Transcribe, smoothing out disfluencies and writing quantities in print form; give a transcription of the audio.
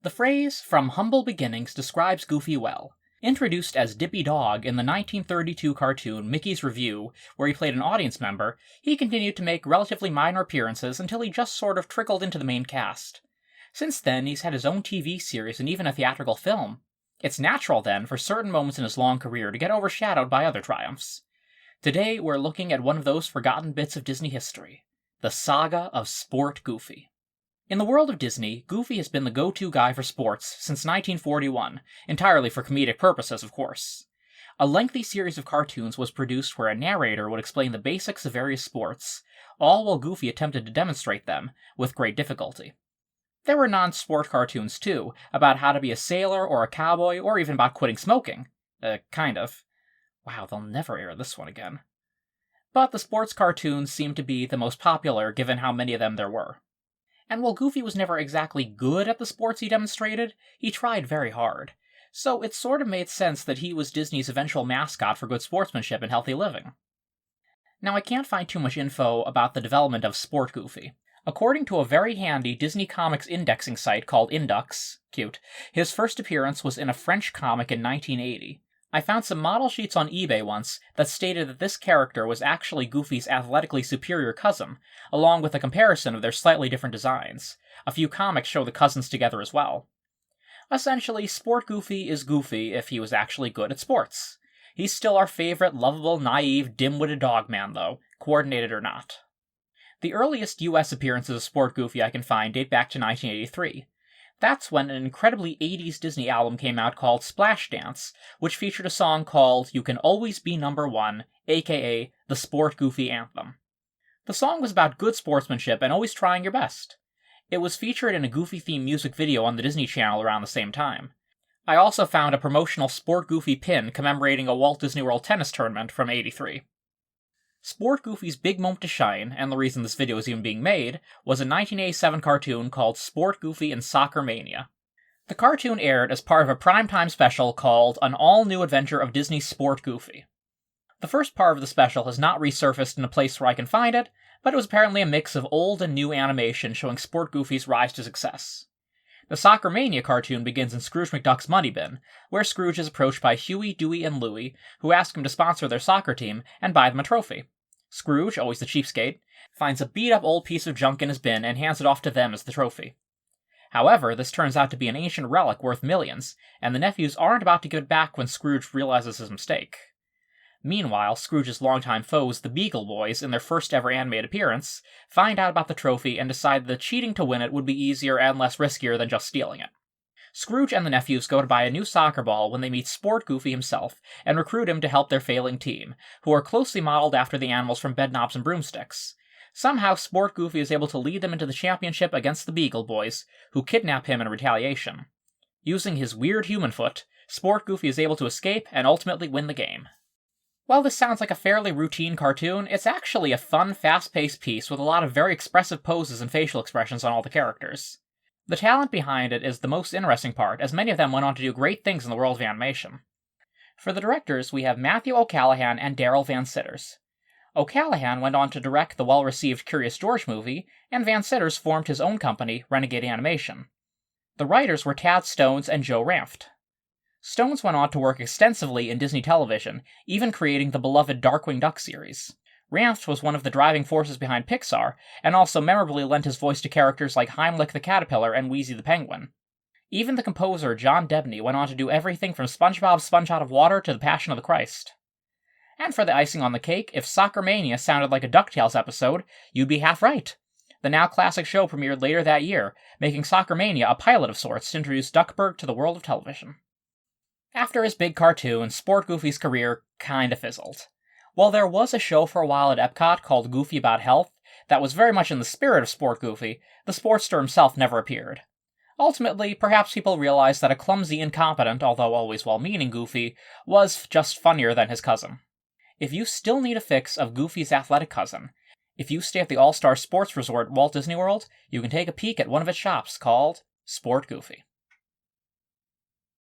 The phrase, "from humble beginnings," describes Goofy well. Introduced as Dippy Dog in the 1932 cartoon Mickey's Review, where he played an audience member, he continued to make relatively minor appearances until he just sort of trickled into the main cast. Since then, he's had his own TV series and even a theatrical film. It's natural, then, for certain moments in his long career to get overshadowed by other triumphs. Today, we're looking at one of those forgotten bits of Disney history, the saga of Sport Goofy. In the world of Disney, Goofy has been the go-to guy for sports since 1941, entirely for comedic purposes, of course. A lengthy series of cartoons was produced where a narrator would explain the basics of various sports, all while Goofy attempted to demonstrate them, with great difficulty. There were non-sport cartoons, too, about how to be a sailor or a cowboy, or even about quitting smoking. Kind of. Wow, they'll never air this one again. But the sports cartoons seemed to be the most popular, given how many of them there were. And while Goofy was never exactly good at the sports he demonstrated, he tried very hard. So it sort of made sense that he was Disney's eventual mascot for good sportsmanship and healthy living. Now, I can't find too much info about the development of Sport Goofy. According to a very handy Disney Comics indexing site called Indux, cute, his first appearance was in a French comic in 1980. I found some model sheets on eBay once that stated that this character was actually Goofy's athletically superior cousin, along with a comparison of their slightly different designs. A few comics show the cousins together as well. Essentially, Sport Goofy is Goofy if he was actually good at sports. He's still our favorite lovable, naive, dim-witted dogman, though, coordinated or not. The earliest US appearances of Sport Goofy I can find date back to 1983. That's when an incredibly 80s Disney album came out called Splash Dance, which featured a song called You Can Always Be Number One, aka the Sport Goofy Anthem. The song was about good sportsmanship and always trying your best. It was featured in a Goofy-themed music video on the Disney Channel around the same time. I also found a promotional Sport Goofy pin commemorating a Walt Disney World tennis tournament from '83. Sport Goofy's big moment to shine, and the reason this video is even being made, was a 1987 cartoon called Sport Goofy and Soccermania. The cartoon aired as part of a primetime special called An All-New Adventure of Disney's Sport Goofy. The first part of the special has not resurfaced in a place where I can find it, but it was apparently a mix of old and new animation showing Sport Goofy's rise to success. The Soccermania cartoon begins in Scrooge McDuck's money bin, where Scrooge is approached by Huey, Dewey, and Louie, who ask him to sponsor their soccer team and buy them a trophy. Scrooge, always the cheapskate, finds a beat-up old piece of junk in his bin and hands it off to them as the trophy. However, this turns out to be an ancient relic worth millions, and the nephews aren't about to give it back when Scrooge realizes his mistake. Meanwhile, Scrooge's longtime foes, the Beagle Boys, in their first ever animated appearance, find out about the trophy and decide that cheating to win it would be easier and less riskier than just stealing it. Scrooge and the nephews go to buy a new soccer ball when they meet Sport Goofy himself and recruit him to help their failing team, who are closely modeled after the animals from Bedknobs and Broomsticks. Somehow, Sport Goofy is able to lead them into the championship against the Beagle Boys, who kidnap him in retaliation. Using his weird human foot, Sport Goofy is able to escape and ultimately win the game. While this sounds like a fairly routine cartoon, it's actually a fun, fast-paced piece with a lot of very expressive poses and facial expressions on all the characters. The talent behind it is the most interesting part, as many of them went on to do great things in the world of animation. For the directors, we have Matthew O'Callaghan and Daryl Van Sitters. O'Callaghan went on to direct the well-received Curious George movie, and Van Sitters formed his own company, Renegade Animation. The writers were Tad Stones and Joe Ranft. Stones went on to work extensively in Disney television, even creating the beloved Darkwing Duck series. Ranft was one of the driving forces behind Pixar, and also memorably lent his voice to characters like Heimlich the Caterpillar and Wheezy the Penguin. Even the composer John Debney went on to do everything from SpongeBob's Sponge Out of Water to The Passion of the Christ. And for the icing on the cake, if Soccermania sounded like a DuckTales episode, you'd be half right. The now classic show premiered later that year, making Soccermania a pilot of sorts to introduce Duckburg to the world of television. After his big cartoon, Sport Goofy's career kinda fizzled. While there was a show for a while at Epcot called Goofy About Health that was very much in the spirit of Sport Goofy, the Sportster himself never appeared. Ultimately, perhaps people realized that a clumsy, incompetent, although always well-meaning Goofy was just funnier than his cousin. If you still need a fix of Goofy's athletic cousin, if you stay at the All-Star Sports Resort Walt Disney World, you can take a peek at one of its shops called Sport Goofy.